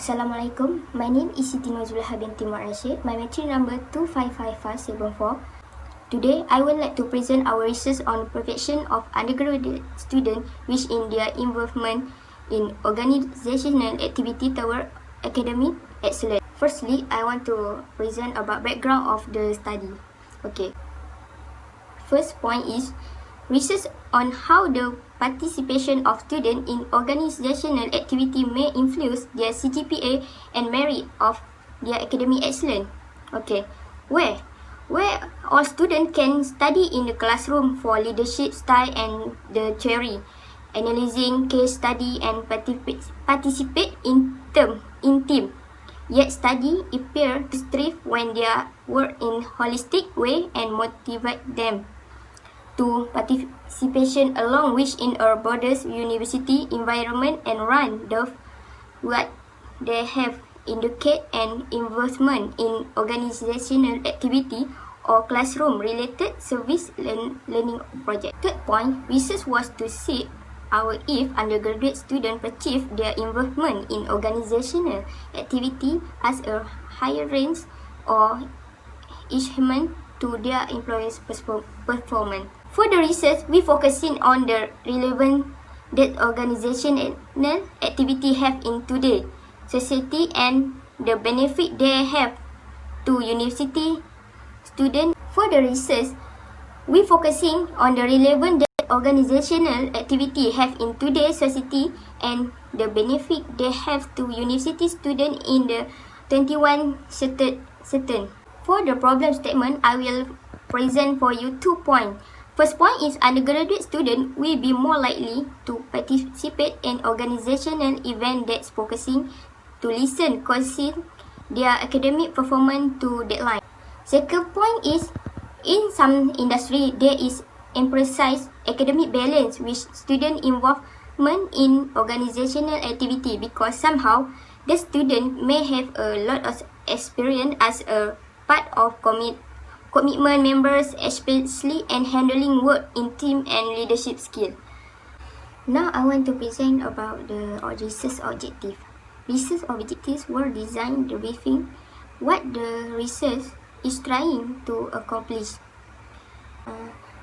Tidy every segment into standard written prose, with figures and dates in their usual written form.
Assalamualaikum. My name is Siti Nozulaha binti Rashid. My matric number 255574. Today, I would like to present our research on perfection of undergraduate students which in their involvement in organizational activity toward academic excellence. Firstly, I want to present about background of the study. Okay. First point is research on how the participation of students in organizational activity may influence their CGPA and merit of their academic excellence. Okay, where all students can study in the classroom for leadership style and the theory, analyzing case study and participate in team. Yet study appear to thrive when they work in holistic way and motivate them to participation along which in a broader university environment and run what they have indicate an involvement in organizational activity or classroom related service learning project. Third point, research was to see if undergraduate students achieve their involvement in organizational activity as a higher range or achievement to their employers' performance. For the research, we focusing on the relevance that organizational activity have in today's society and the benefit they have to university students. For the research, we focusing on the relevance that organizational activity have in today's society and the benefit they have to university students in the 21 certain. For the problem statement, I will present for you 2 points. First point is undergraduate students will be more likely to participate in organizational events that's focusing to listen, consider their academic performance to deadline. Second point is in some industry there is emphasize academic balance with student involvement in organizational activity because somehow the student may have a lot of experience as a part of commitment members, especially and handling work in team and leadership skill. Now I want to present about the research objective. Research objectives were designed briefing what the research is trying to accomplish.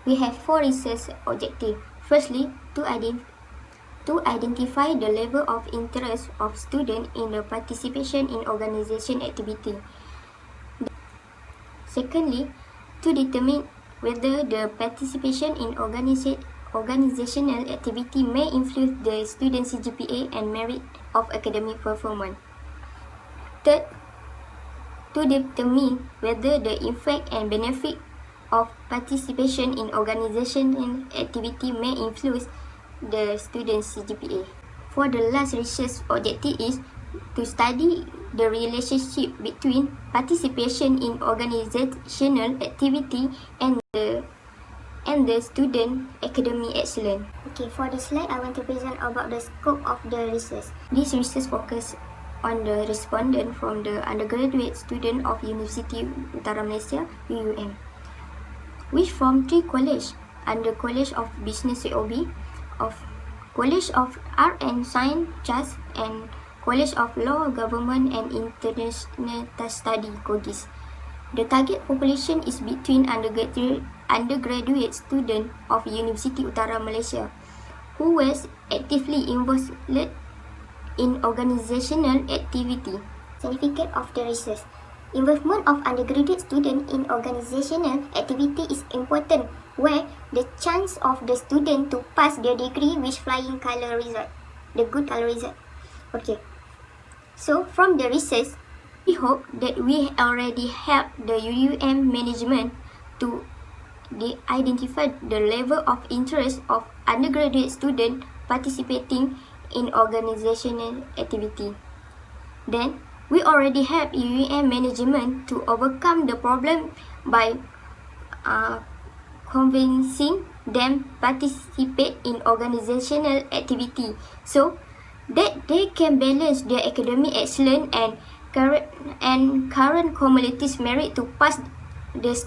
We have 4 research objectives. Firstly, to identify the level of interest of students in the participation in organization activity. Secondly, to determine whether the participation in organizational activity may influence the student's CGPA and merit of academic performance. Third, to determine whether the effect and benefit of participation in organizational activity may influence the student's CGPA. For the last research objective is to study the relationship between participation in organizational activity and the student academic excellence. Okay, for the slide, I want to present about the scope of the research. This research focus on the respondent from the undergraduate student of University Utara Malaysia (UUM), which from 3 colleges: under College of Business COB, of College of Art and Science CHAS, and College of Law, Government and International Study (COGIS). The target population is between undergraduate students of University Utara Malaysia who was actively involved in organizational activity. Significance of the research. Involvement of undergraduate students in organizational activity is important where the chance of the student to pass their degree with flying color result, the good color result. Okay. So from the research, we hope that we already help the UUM management to identify the level of interest of undergraduate students participating in organizational activity. Then, we already help UUM management to overcome the problem by convincing them participate in organizational activity so that they can balance their academic excellence and current cumulative merit to pass the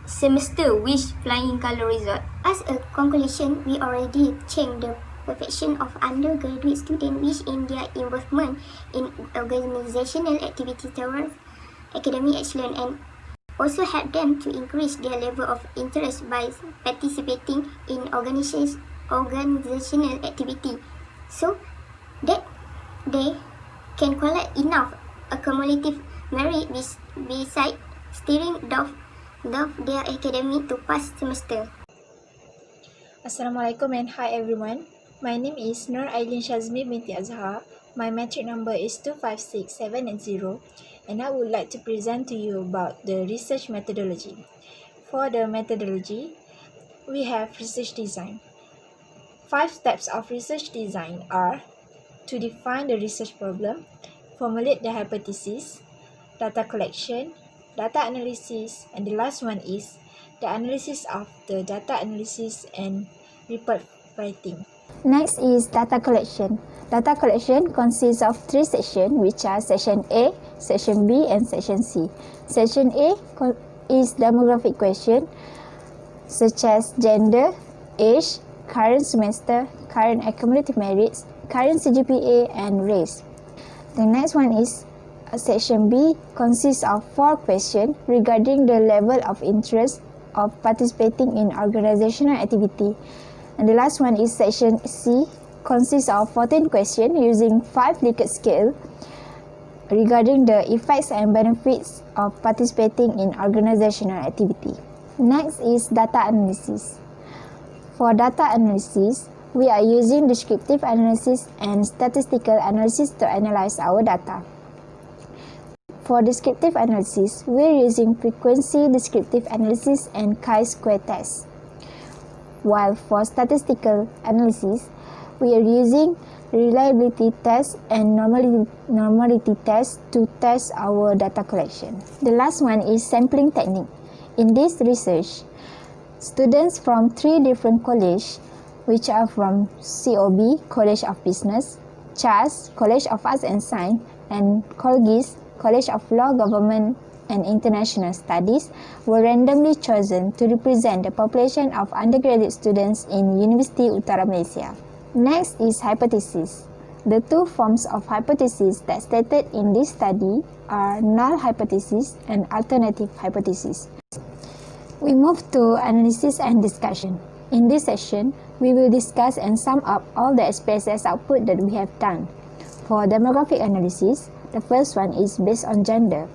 semester with flying color result. As a conclusion, we already changed the perfection of undergraduate students which in their involvement in organizational activity towards academic excellence, and also help them to increase their level of interest by participating in organizational activity, so that they can collect enough accumulative merit beside steering down their academic to pass semester. Assalamualaikum and hi everyone. My name is Nur Ailin Shazmi binti Azhar. My metric number is 256780 and I would like to present to you about the research methodology. For the methodology, we have research design. 5 steps of research design are to define the research problem, formulate the hypothesis, data collection, data analysis, and the last one is the analysis of the data analysis and report writing. Next is data collection. Data collection consists of 3 sections, which are Section A, Section B, and Section C. Section A is demographic question such as gender, age, current semester, current accumulative merits, current CGPA, and race. The next one is Section B consists of 4 questions regarding the level of interest of participating in organizational activity. And the last one is Section C consists of 14 questions using 5 Likert scale regarding the effects and benefits of participating in organizational activity. Next is data analysis. For data analysis, we are using descriptive analysis and statistical analysis to analyze our data. For descriptive analysis, we are using frequency descriptive analysis and chi-square test. While for statistical analysis, we are using reliability test and normality test to test our data collection. The last one is sampling technique. In this research, students from 3 different colleges, which are from COB, College of Business, CHAS, College of Arts and Science, and Colgis, College of Law, Government and International Studies, were randomly chosen to represent the population of undergraduate students in University Utara Malaysia. Next is hypothesis. The 2 forms of hypothesis that stated in this study are null hypothesis and alternative hypothesis. We move to analysis and discussion. In this session, we will discuss and sum up all the SPSS output that we have done. For demographic analysis, the first one is based on gender.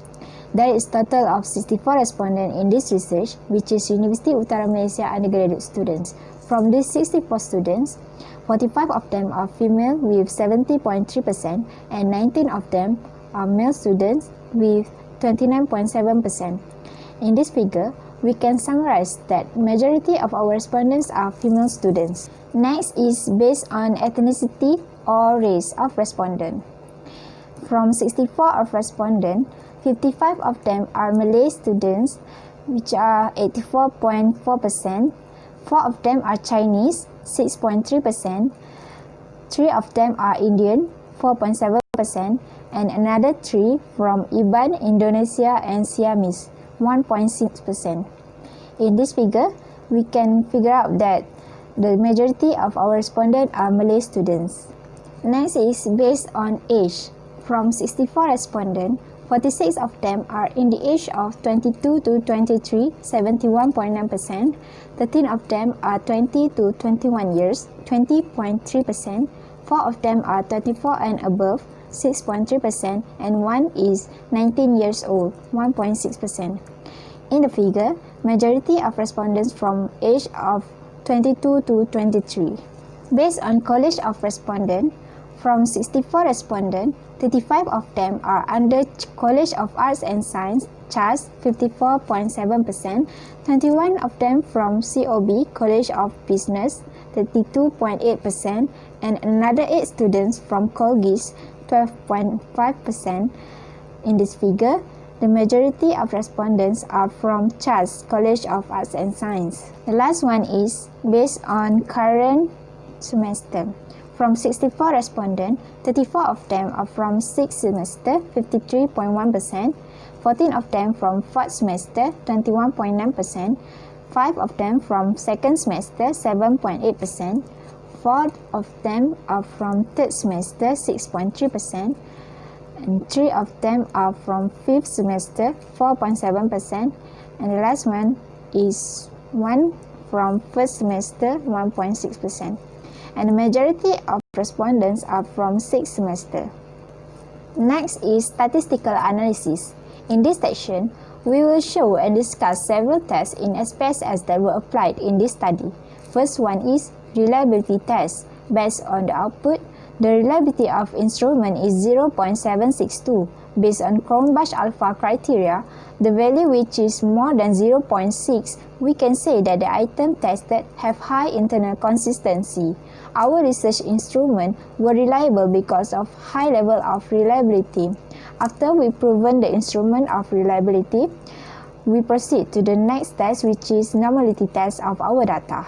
There is total of 64 respondents in this research, which is University Utara Malaysia undergraduate students. From these 64 students, 45 of them are female with 70.3% and 19 of them are male students with 29.7%. In this figure, we can summarize that majority of our respondents are female students. Next is based on ethnicity or race of respondent. From 64 of respondents, 55 of them are Malay students, which are 84.4%. 4 of them are Chinese, 6.3%. 3 of them are Indian, 4.7%. And another 3 from Iban, Indonesia and Siamese, 1.6%. In this figure, we can figure out that the majority of our respondents are Malay students. Next is based on age. From 64 respondents, 46 of them are in the age of 22 to 23, 71.9%. 13 of them are 20 to 21 years, 20.3%. 4 of them are 34 and above, 6.3%, and 1 is 19 years old, 1.6%. In the figure, majority of respondents from age of 22 to 23. Based on college of respondents, from 64 respondents, 35 of them are under College of Arts and Science, CHAS, 54.7%, 21 of them from COB, College of Business, 32.8%, and another 8 students from Colgis, 12.5%. In this figure, the majority of respondents are from CHAS, College of Arts and Science. The last one is based on current semester. From 64 respondents, 34 of them are from 6th semester, 53.1%, 14 of them from 4th semester, 21.9%, 5 of them from 2nd semester, 7.8%, 4 of them are from third semester, 6.3%, and 3 of them are from fifth semester, 4.7%, and the last one is 1 from first semester, 1.6%. And the majority of respondents are from sixth semester. Next is statistical analysis. In this section, we will show and discuss several tests in SPSS that were applied in this study. First one is reliability test. Based on the output, the reliability of instrument is 0.762. Based on Cronbach alpha criteria, the value which is more than 0.6, we can say that the item tested have high internal consistency. Our research instruments were reliable because of high level of reliability. After we proven the instrument of reliability, we proceed to the next test, which is normality test of our data.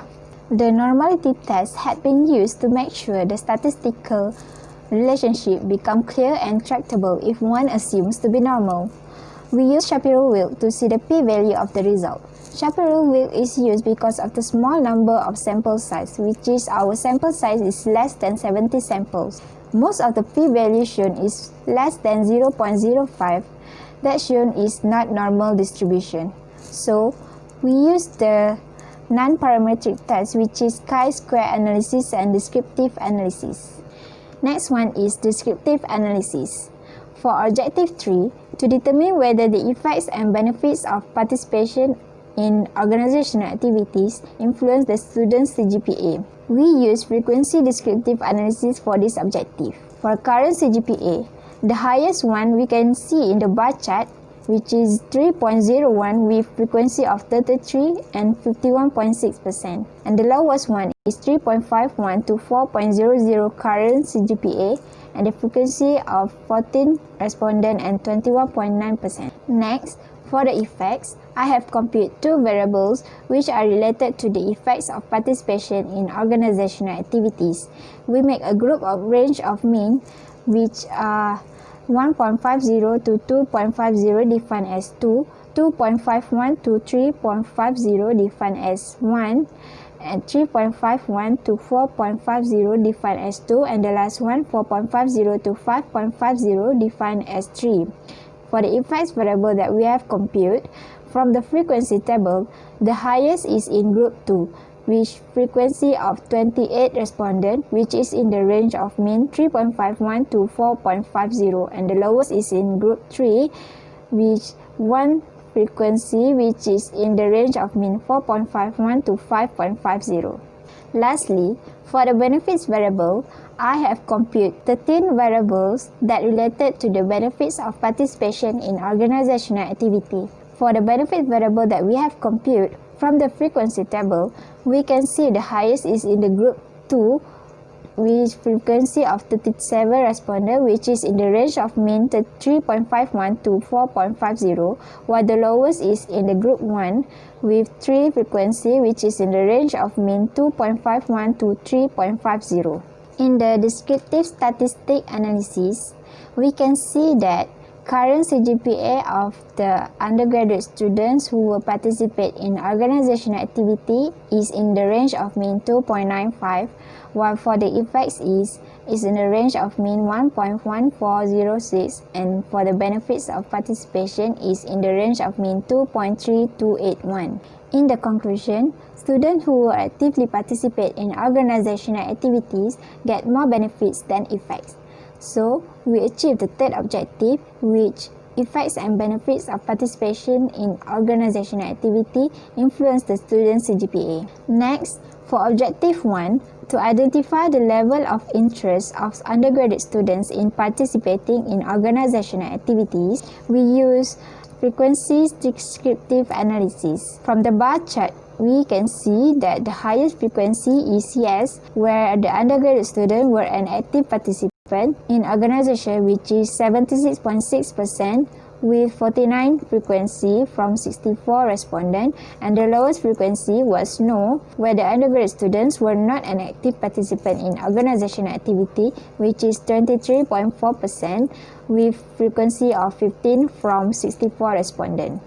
The normality test had been used to make sure the statistical relationship become clear and tractable if one assumes to be normal. We use Shapiro-Wilk to see the p-value of the result. Shapiro-Wilk is used because of the small number of sample size, which is our sample size is less than 70 samples. Most of the p-value shown is less than 0.05. That shown is not normal distribution. So, we use the non-parametric test, which is chi-square analysis and descriptive analysis. Next one is descriptive analysis. For objective 3, to determine whether the effects and benefits of participation in organizational activities influence the student's CGPA, we use frequency descriptive analysis for this objective. For current CGPA, the highest one we can see in the bar chart, which is 3.01 with frequency of 33 and 51.6%, and the lowest one is 3.51 to 4.00 current CGPA, and the frequency of 14 respondent and 21.9%. Next, for the effects, I have computed two variables which are related to the effects of participation in organizational activities. We make a group of range of mean, which are 1.50 to 2.50 defined as 2, 2.51 to 3.50 defined as 1, and 3.51 to 4.50 defined as 2, and the last one 4.50 to 5.50 defined as 3. For the effects variable that we have computed, from the frequency table, the highest is in group 2, with frequency of 28 respondents, which is in the range of mean 3.51 to 4.50, and the lowest is in group 3, with 1 frequency which is in the range of mean 4.51 to 5.50. Lastly, for the benefits variable, I have computed 13 variables that related to the benefits of participation in organizational activity. For the benefit variable that we have computed, from the frequency table, we can see the highest is in the group 2 with frequency of 37 respondents, which is in the range of mean 3.51 to 4.50, while the lowest is in the group 1 with 3 frequency, which is in the range of mean 2.51 to 3.50. In the descriptive statistic analysis, we can see that current CGPA of the undergraduate students who will participate in organizational activity is in the range of mean 2.95, while for the effects is in the range of mean 1.1406, and for the benefits of participation is in the range of mean 2.3281. In the conclusion, students who will actively participate in organizational activities get more benefits than effects. So, we achieve the third objective, which effects and benefits of participation in organizational activity influence the student's CGPA. Next, for objective 1, to identify the level of interest of undergraduate students in participating in organizational activities, we use frequency descriptive analysis. From the bar chart, we can see that the highest frequency is yes, where the undergraduate students were an active participant in organization, which is 76.6%, with 49 frequency from 64 respondents, and the lowest frequency was no, where the undergraduate students were not an active participant in organizational activity, which is 23.4%, with frequency of 15 from 64 respondents.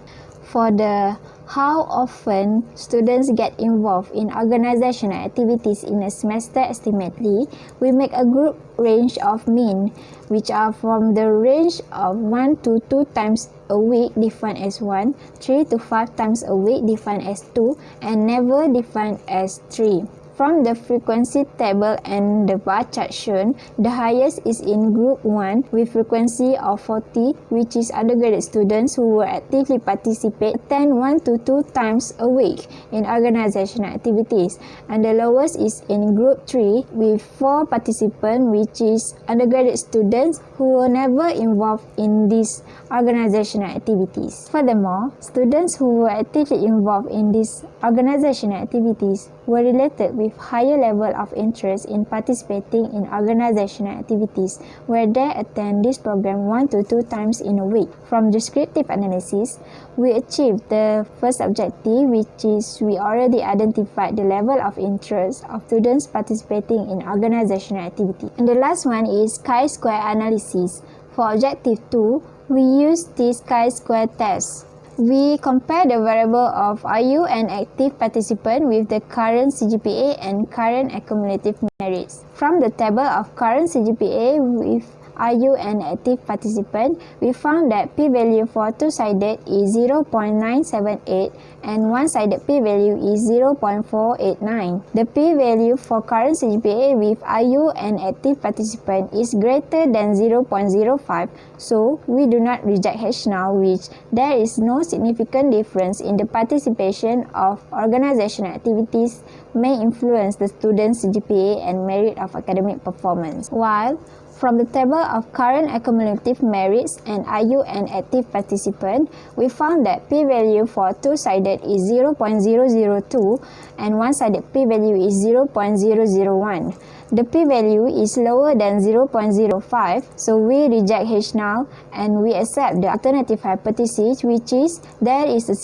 For the how often students get involved in organizational activities in a semester estimately, we make a group range of mean, which are from the range of 1 to 2 times a week defined as 1, 3 to 5 times a week defined as 2, and never defined as 3. From the frequency table and the bar chart shown, the highest is in group 1 with frequency of 40, which is undergraduate students who will actively participate 1 to 2 times a week in organizational activities, and the lowest is in group 3 with 4 participants, which is undergraduate students who were never involved in these organizational activities. Furthermore, students who were actively involved in these organizational activities were related with higher level of interest in participating in organizational activities where they attend this program 1 to 2 times in a week. From descriptive analysis, we achieved the first objective, which is we already identified the level of interest of students participating in organizational activity. And the last one is chi-square analysis. For objective 2, we use this chi-square test. We compare the variable of IU and active participant with the current CGPA and current accumulative merits. From the table of current CGPA with IU and active participant, we found that p-value for two-sided is 0.978 and one-sided p-value is 0.489. The p-value for current CGPA with IU and active participant is greater than 0.05, so we do not reject H0, which there is no significant difference in the participation of organizational activities may influence the student's CGPA and merit of academic performance. While from the table of current accumulative merits and IU and active participant, we found that p-value for two-sided is 0.002 and one-sided p-value is 0.001. The p-value is lower than 0.05, so we reject H0 and we accept the alternative hypothesis, which is there is a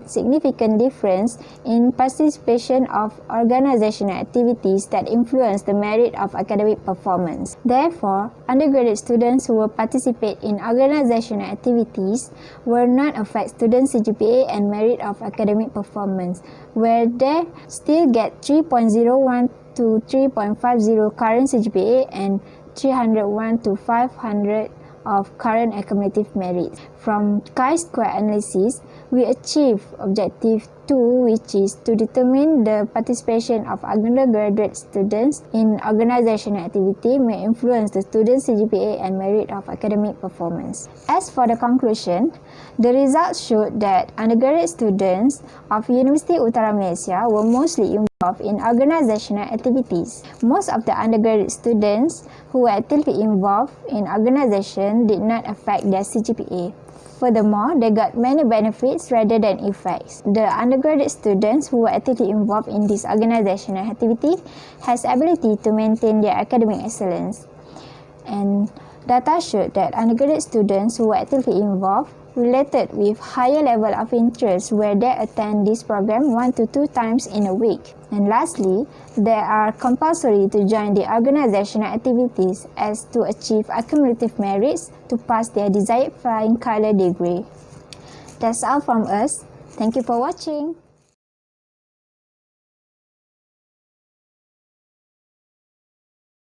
significant difference in participation of organizational activities that influence the merit of academic performance. Therefore, undergraduate students who will participate in organizational activities will not affect students' CGPA and merit of academic performance, where they still get 3.01 to 3.50 current CGPA and 301 to 500 of current accumulative merit. From chi-square analysis, we achieve objective 2, which is to determine the participation of undergraduate students in organizational activity may influence the student's CGPA and merit of academic performance. As for the conclusion, the results showed that undergraduate students of University Utara Malaysia were mostly involved in organizational activities. Most of the undergraduate students who were actively involved in organization did not affect their CGPA. Furthermore, they got many benefits rather than effects. The undergraduate students who were actively involved in this organizational activity has ability to maintain their academic excellence. And data showed that undergraduate students who were actively involved related with higher level of interest where they attend this program 1 to 2 times in a week. And lastly, they are compulsory to join the organizational activities as to achieve accumulative merits to pass their desired flying color degree. That's all from us. Thank you for watching.